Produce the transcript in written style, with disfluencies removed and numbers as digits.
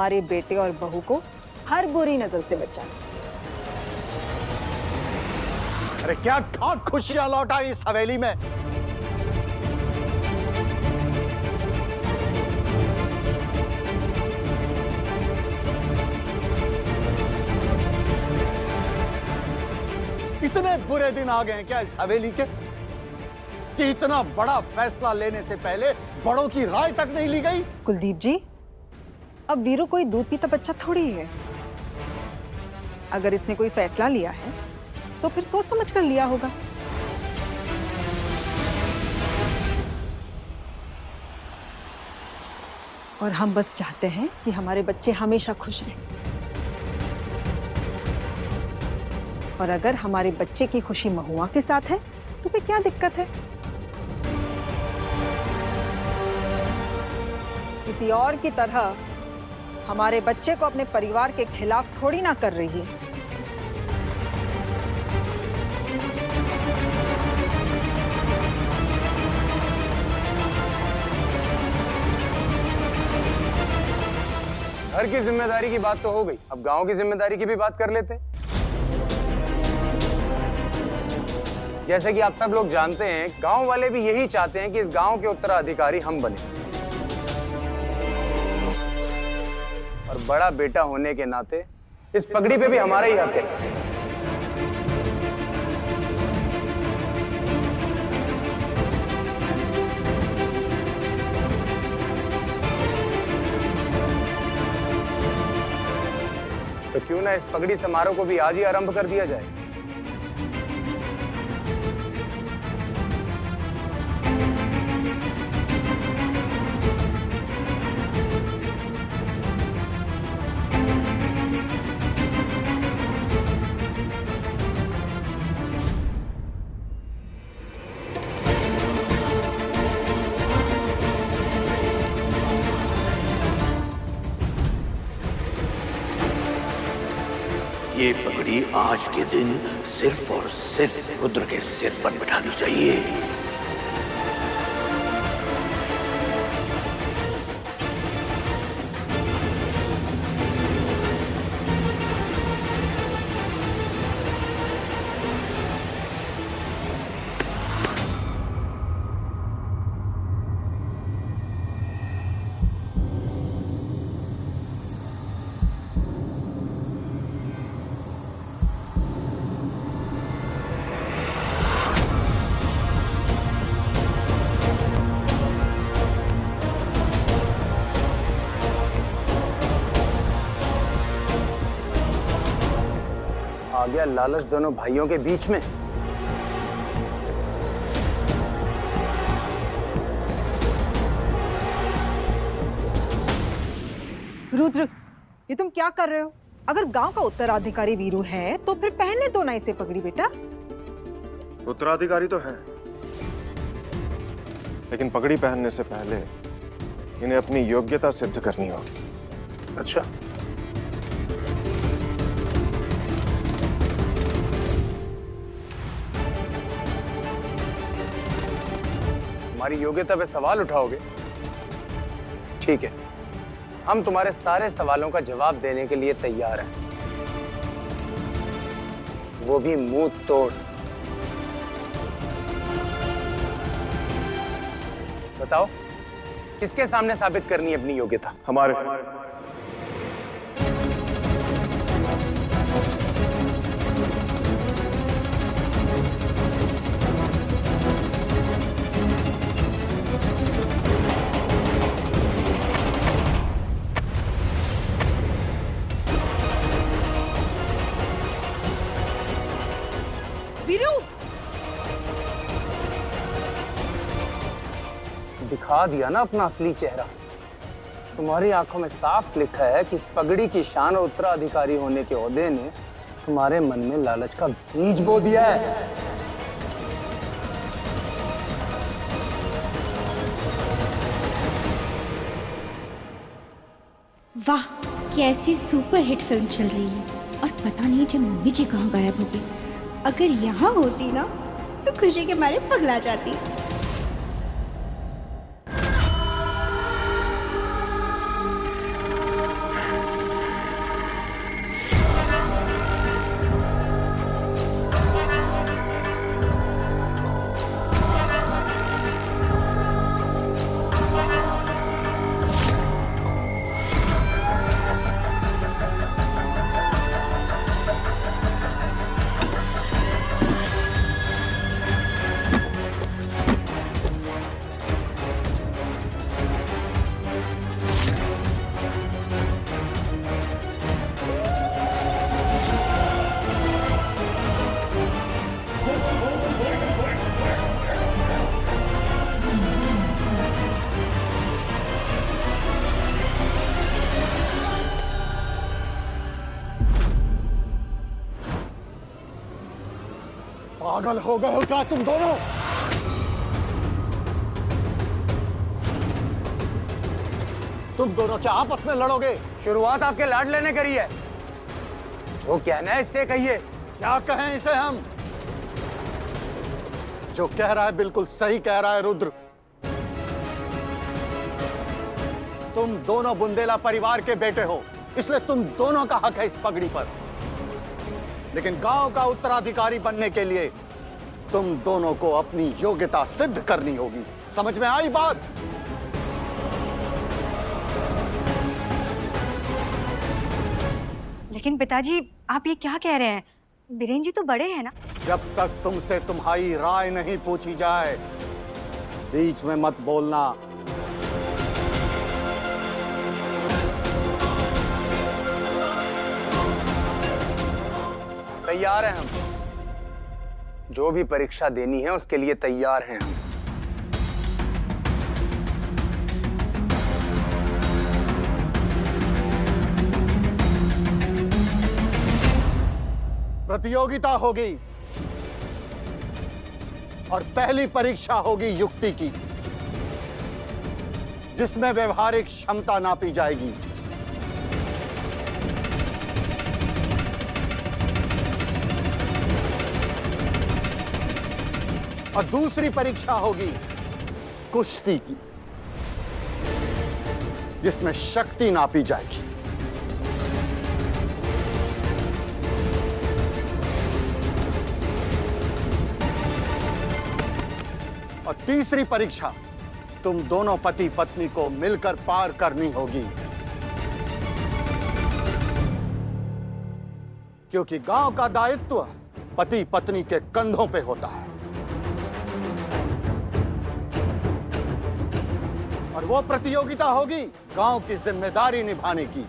हमारे बेटे और बहू को हर बुरी नजर से बचाएं। अरे क्या ठाक खुशियां लौटा इस हवेली में। इतने बुरे दिन आ गए हैं क्या इस हवेली के कि इतना बड़ा फैसला लेने से पहले बड़ों की राय तक नहीं ली गई। कुलदीप जी, अब वीरू कोई दूध पीता बच्चा थोड़ी है। अगर इसने कोई फैसला लिया है तो फिर सोच समझ कर लिया होगा। और हम बस चाहते हैं कि हमारे बच्चे हमेशा खुश रहें। और अगर हमारे बच्चे की खुशी महुआ के साथ है तो फिर क्या दिक्कत है। किसी और की तरह हमारे बच्चे को अपने परिवार के खिलाफ थोड़ी ना कर रही है। घर की जिम्मेदारी की बात तो हो गई, अब गांव की जिम्मेदारी की भी बात कर लेते हैं। जैसे कि आप सब लोग जानते हैं, गांव वाले भी यही चाहते हैं कि इस गांव के उत्तराधिकारी हम बने। और बड़ा बेटा होने के नाते इस पगड़ी पे भी हमारा ही हक है। तो क्यों ना इस पगड़ी समारोह को भी आज ही आरंभ कर दिया जाए। ये पगड़ी आज के दिन सिर्फ और सिर्फ रुद्र के सिर पर बिठानी चाहिए। आ गया लालच दोनों भाइयों के बीच में। रुद्र, ये तुम क्या कर रहे हो? अगर गांव का उत्तराधिकारी वीरू है तो फिर पहनने दो ना इसे पगड़ी बेटा। उत्तराधिकारी तो है, लेकिन पगड़ी पहनने से पहले इन्हें अपनी योग्यता सिद्ध करनी होगी। अच्छा, हमारी योग्यता पे सवाल उठाओगे? ठीक है, हम तुम्हारे सारे सवालों का जवाब देने के लिए तैयार हैं, वो भी मुंह तोड़। बताओ, किसके सामने साबित करनी है अपनी योग्यता? हमारे वीरू, दिखा दिया ना अपना असली चेहरा। तुम्हारी आंखों में साफ लिखा है कि इस पगड़ी की शान और उत्तराधिकारी होने के ओहदे ने तुम्हारे मन में लालच का बीज बो दिया है। वाह, कैसी सुपरहिट फिल्म चल रही है। और पता नहीं जब मम्मी जी कहाँ गायब हो गई। अगर यहाँ होती ना तो खुशी के मारे पगला जाती। पागल हो गए हो क्या तुम दोनों? तुम दोनों क्या आपस में लड़ोगे? शुरुआत आपके लाड लेने करी है। जो कहना है इससे कहिए। क्या कहें इसे हम? जो कह रहा है बिल्कुल सही कह रहा है रुद्र। तुम दोनों बुंदेला परिवार के बेटे हो, इसलिए तुम दोनों का हक है इस पगड़ी पर। लेकिन गांव का उत्तराधिकारी बनने के लिए तुम दोनों को अपनी योग्यता सिद्ध करनी होगी। समझ में आई बात? लेकिन पिताजी आप ये क्या कह रहे हैं? बीरेन जी तो बड़े हैं ना। जब तक तुमसे तुम्हारी राय नहीं पूछी जाए बीच में मत बोलना। तैयार हैं हम। जो भी परीक्षा देनी है उसके लिए तैयार हैं हम। प्रतियोगिता होगी और पहली परीक्षा होगी युक्ति की, जिसमें व्यवहारिक क्षमता नापी जाएगी। और दूसरी परीक्षा होगी कुश्ती की, जिसमें शक्ति नापी जाएगी। और तीसरी परीक्षा तुम दोनों पति पत्नी को मिलकर पार करनी होगी, क्योंकि गांव का दायित्व पति पत्नी के कंधों पे होता है। और वो प्रतियोगिता होगी गांव की जिम्मेदारी निभाने की।